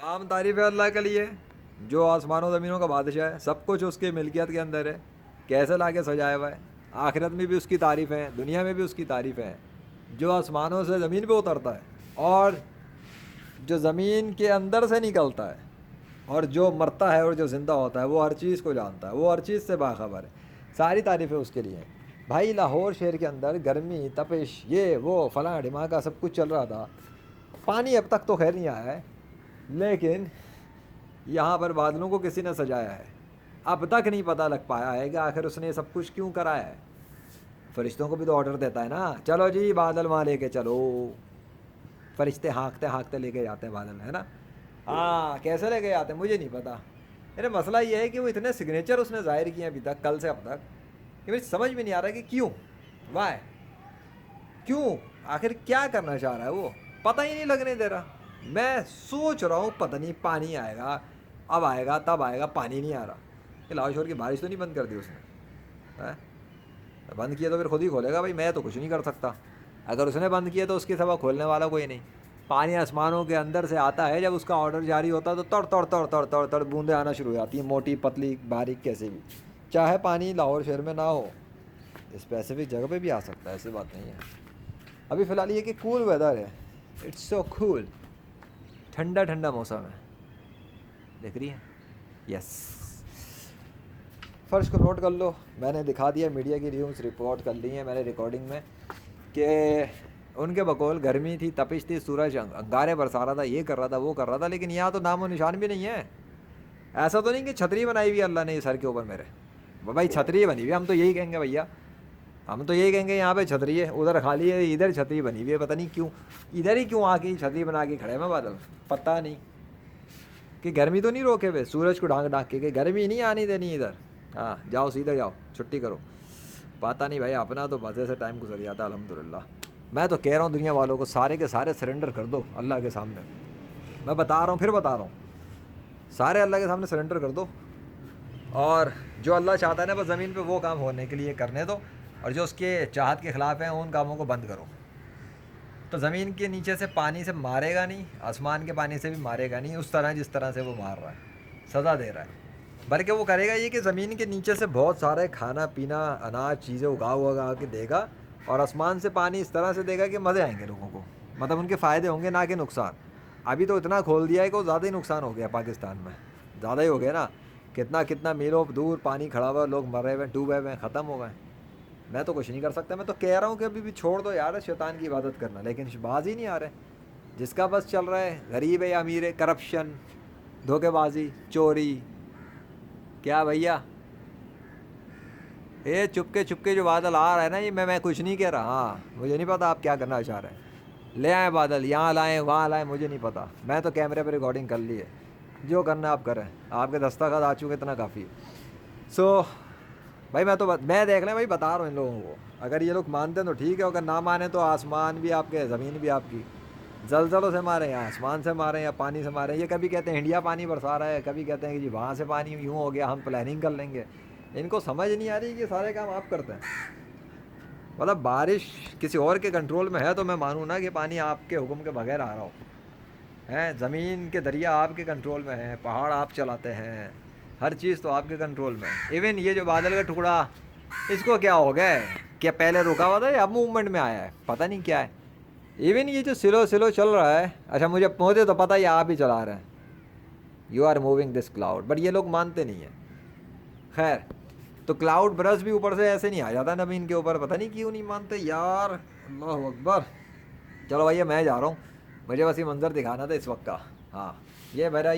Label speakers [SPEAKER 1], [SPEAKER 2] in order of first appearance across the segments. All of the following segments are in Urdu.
[SPEAKER 1] تمام تعریف ہے اللہ کے لیے جو آسمان و زمینوں کا بادشاہ ہے، سب کچھ اس کے ملکیت کے اندر ہے، کیسے لا کے سجایا ہوا ہے۔ آخرت میں بھی اس کی تعریف ہے، دنیا میں بھی اس کی تعریف ہے، جو آسمانوں سے زمین پہ اترتا ہے اور جو زمین کے اندر سے نکلتا ہے اور جو مرتا ہے اور جو زندہ ہوتا ہے، وہ ہر چیز کو جانتا ہے، وہ ہر چیز سے باخبر ہے، ساری تعریفیں اس کے لیے ہیں۔ بھائی لاہور شہر کے اندر گرمی، تپش، یہ وہ فلاں ڈھماکہ سب کچھ چل رہا تھا، پانی اب تک تو خیر نہیں آیا ہے، لیکن یہاں پر بادلوں کو کسی نے سجایا ہے، اب تک نہیں پتہ لگ پایا ہے کہ آخر اس نے سب کچھ کیوں کرایا ہے۔ فرشتوں کو بھی تو آرڈر دیتا ہے نا، چلو جی بادل وہاں لے کے چلو، فرشتے ہانکتے ہانکتے لے کے جاتے ہیں بادل، ہے نا۔ ہاں کیسے لے کے جاتے ہیں مجھے نہیں پتا، میرے مسئلہ یہ ہے کہ وہ اتنے سگنیچر اس نے ظاہر کیے ہیں ابھی تک، کل سے اب تک، کہ مجھے سمجھ میں نہیں آ رہا کہ کیوں، وائے، کیوں، آخر کیا کرنا چاہ رہا ہے وہ، پتہ ہی نہیں لگنے دے رہا۔ میں سوچ رہا ہوں پتہ نہیں پانی آئے گا، اب آئے گا تب آئے گا، پانی نہیں آ رہا۔ کہ لاہور شور کی بارش تو نہیں بند کر دی اس نے؟ بند کیا تو پھر خود ہی کھولے گا بھائی، میں تو کچھ نہیں کر سکتا۔ اگر اس نے بند کیا تو اس کے سوا کھولنے والا کوئی نہیں۔ پانی آسمانوں کے اندر سے آتا ہے، جب اس کا آرڈر جاری ہوتا ہے تو تڑ تڑ تڑ تڑ تڑ تڑ بوندیں آنا شروع ہو جاتی ہیں، موٹی پتلی باریک کیسے بھی، چاہے پانی لاہور شہر میں نہ ہو، اسپیسیفک جگہ پہ بھی آ سکتا ہے، ایسی بات نہیں ہے۔ ابھی فی الحال یہ کہ کول ویدر ہے، اٹس سو کول، ٹھنڈا ٹھنڈا موسم ہے، دیکھ رہی ہے، یس۔ فرش کو نوٹ کر لو، میں نے دکھا دیا، میڈیا کی نیوز رپورٹ کر لی ہیں میں نے ریکارڈنگ میں، کہ ان کے بقول گرمی تھی، تپش تھی، سورج انگارے برسا رہا تھا، یہ کر رہا تھا، وہ کر رہا تھا، لیکن یہاں تو نام و نشان بھی نہیں ہے۔ ایسا تو نہیں کہ چھتری بنائی ہوئی اللہ نے یہ سر کے اوپر میرے، بھائی چھتری بنی ہوئی ہے، ہم تو یہی کہیں گے بھیا، ہم تو یہی کہیں گے یہاں پہ چھتری ہے، ادھر خالی ہے، ادھر چھتری بنی ہوئی ہے، پتہ نہیں کیوں ادھر ہی کیوں آ کے چھتری بنا کے کھڑے ہیں بادل، پتہ نہیں کہ گرمی تو نہیں روکے ہوئے سورج کو ڈھانک ڈھانک کے کہ گرمی نہیں آنی دینی ادھر، ہاں جاؤ سیدھے جاؤ چھٹی کرو، پتہ نہیں بھائی، اپنا تو مزے سے ٹائم گزر جاتا ہے الحمدللہ۔ میں تو کہہ رہا ہوں دنیا والوں کو سارے کے سارے سرنڈر کر دو اللہ کے سامنے، میں بتا رہا ہوں پھر بتا رہا ہوں، سارے اللہ کے سامنے سرنڈر کر دو، اور جو اللہ چاہتا ہے نا بس زمین پہ وہ کام ہونے کے لیے کرنے دو، اور جو اس کے چاہت کے خلاف ہیں ان کاموں کو بند کرو۔ تو زمین کے نیچے سے پانی سے مارے گا نہیں، آسمان کے پانی سے بھی مارے گا نہیں اس طرح جس طرح سے وہ مار رہا ہے، سزا دے رہا ہے، بلکہ وہ کرے گا یہ کہ زمین کے نیچے سے بہت سارے کھانا پینا اناج چیزیں اگا کے دے گا، اور آسمان سے پانی اس طرح سے دے گا کہ مزے آئیں گے لوگوں کو، مطلب ان کے فائدے ہوں گے نہ کہ نقصان۔ ابھی تو اتنا کھول دیا ہے کہ وہ زیادہ ہی نقصان ہو گیا پاکستان میں، زیادہ ہی ہو گیا نا، کتنا کتنا میلوں دور پانی کھڑا ہوا، لوگ مرے ہوئے، ڈوبے ہوئے، ختم ہو گئے۔ میں تو کچھ نہیں کر سکتا، میں تو کہہ رہا ہوں کہ ابھی بھی چھوڑ دو یار شیطان کی عبادت کرنا، لیکن باز ہی نہیں آ رہے، جس کا بس چل رہا ہے غریب ہے یا امیر ہے، کرپشن، دھوکے بازی، چوری، کیا بھیا یہ چپ کے جو بادل آ رہا ہے نا، یہ میں کچھ نہیں کہہ رہا، ہاں مجھے نہیں پتا آپ کیا کرنا چاہ رہے ہیں، لے آئیں بادل، یہاں لائیں وہاں لائیں، مجھے نہیں پتا، میں تو کیمرے پہ ریکارڈنگ کر لی ہے، جو کرنا ہے آپ کریں، آپ کے دستخط آ چکے اتنا کافی ہے۔ سو بھائی میں دیکھ لیں بھائی، بتا رہا ہوں ان لوگوں کو، اگر یہ لوگ مانتے ہیں تو ٹھیک ہے، اگر نہ مانیں تو آسمان بھی آپ کے، زمین بھی آپ کی، زلزلوں سے ماریں یا آسمان سے ماریں یا پانی سے ماریں، یہ کبھی کہتے ہیں انڈیا پانی برسا رہا ہے، کبھی کہتے ہیں کہ جی وہاں سے پانی یوں ہو گیا ہم پلاننگ کر لیں گے، ان کو سمجھ نہیں آ رہی کہ سارے کام آپ کرتے ہیں۔ مطلب بارش کسی اور کے کنٹرول میں ہے تو میں مانوں نا کہ پانی آپ کے حکم کے بغیر آ رہا ہو، ہیں زمین کے دریا آپ کے کنٹرول میں ہیں، پہاڑ آپ چلاتے ہیں، ہر چیز تو آپ کے کنٹرول میں ہے۔ ایون یہ جو بادل کا ٹکڑا، اس کو کیا ہو گیا ہے، کیا پہلے رکا ہوا تھا یا اب موومنٹ میں آیا ہے، پتہ نہیں کیا ہے۔ ایون یہ جو سلو سلو چل رہا ہے، اچھا مجھے تو پتہ ہی آپ ہی چلا رہے ہیں، you are moving this cloud, but یہ لوگ مانتے نہیں ہیں۔ خیر، تو کلاؤڈ برس بھی اوپر سے ایسے نہیں آ جاتا زمین کے اوپر، پتہ نہیں کیوں نہیں مانتے یار، اللہ اکبر۔ چلو بھیا میں جا رہا ہوں، مجھے بس یہ منظر دکھانا تھا اس وقت کا، ہاں یہ میرا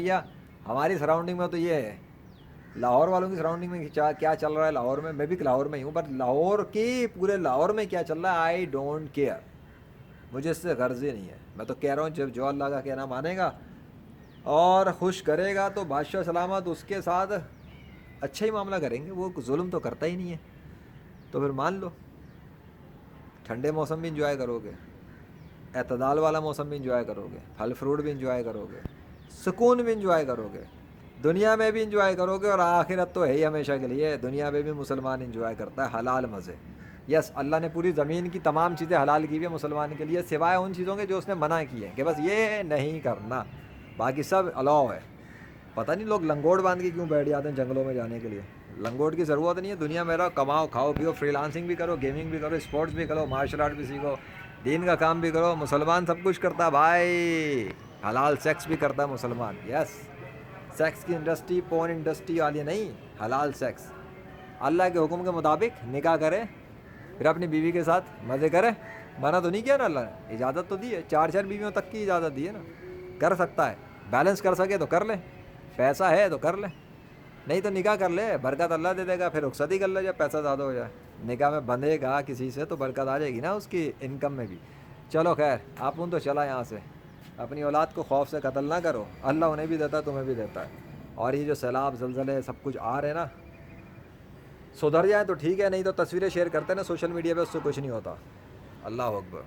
[SPEAKER 1] ہماری سراؤنڈنگ میں تو یہ ہے، لاہور والوں کی سراؤنڈنگ میں کیا چل رہا ہے لاہور میں بھی لاہور میں ہی ہوں، بٹ لاہور کی پورے لاہور میں کیا چل رہا ہے آئی ڈونٹ کیئر، مجھے اس سے غرض ہی نہیں ہے۔ میں تو کہہ رہا ہوں جو اللہ کا کہنا مانے گا اور خوش کرے گا تو بادشاہ سلامت اس کے ساتھ اچھا ہی معاملہ کریں گے، وہ ظلم تو کرتا ہی نہیں ہے، تو پھر مان لو، ٹھنڈے موسم بھی انجوائے کرو گے، اعتدال والا موسم بھی انجوائے کرو گے، پھل فروٹ بھی انجوائے کرو گے، سکون بھی انجوائے کرو گے، دنیا میں بھی انجوائے کرو گے، اور آخرت تو ہے ہی ہمیشہ کے لیے، دنیا میں بھی مسلمان انجوائے کرتا ہے حلال مزے۔ یس، اللہ نے پوری زمین کی تمام چیزیں حلال کی ہوئی ہیں مسلمان کے لیے، سوائے ان چیزوں کے جو اس نے منع کی ہیں کہ بس یہ نہیں کرنا، باقی سب الاؤ ہے. پتہ نہیں لوگ لنگوٹ باندھ کے کیوں بیٹھ جاتے ہیں جنگلوں میں جانے کے لیے. لنگوٹ کی ضرورت نہیں ہے. دنیا میں رہو, کماؤ, کھاؤ, پیو, فری لانسنگ بھی کرو, گیمنگ بھی کرو, اسپورٹس بھی کرو, مارشل آرٹ بھی سیکھو, دین کا کام بھی کرو. مسلمان سب کچھ کرتا ہے بھائی. حلال سیکس بھی کرتا ہے مسلمان. یس, سیکس کی انڈسٹری پورن انڈسٹری والی نہیں, حلال سیکس. اللہ کے حکم کے مطابق نکاح کرے, پھر اپنی بیوی کے ساتھ مزے کرے. منع تو نہیں کیا نا اللہ نے, اجازت تو دی ہے. 4 بیویوں تک کی اجازت دی ہے نا. کر سکتا ہے, بیلنس کر سکے تو کر لے, پیسہ ہے تو کر لے, نہیں تو نکاح کر لے, برکت اللہ دے دے گا. پھر رخصت ہی کر لے جب پیسہ زیادہ ہو جائے. نکاح میں بندھے گا کسی سے تو برکت آ جائے گی نا اس کی انکم میں بھی. چلو خیر, آپ ان تو چلا یہاں سے. اپنی اولاد کو خوف سے قتل نہ کرو, اللہ انہیں بھی دیتا ہے, تمہیں بھی دیتا ہے. اور یہ جو سیلاب زلزلے سب کچھ آ رہے ہیں نا, سدھر جائیں تو ٹھیک ہے, نہیں تو تصویریں شیئر کرتے ہیں نا سوشل میڈیا پہ, اس سے کچھ نہیں ہوتا. اللہ اکبر.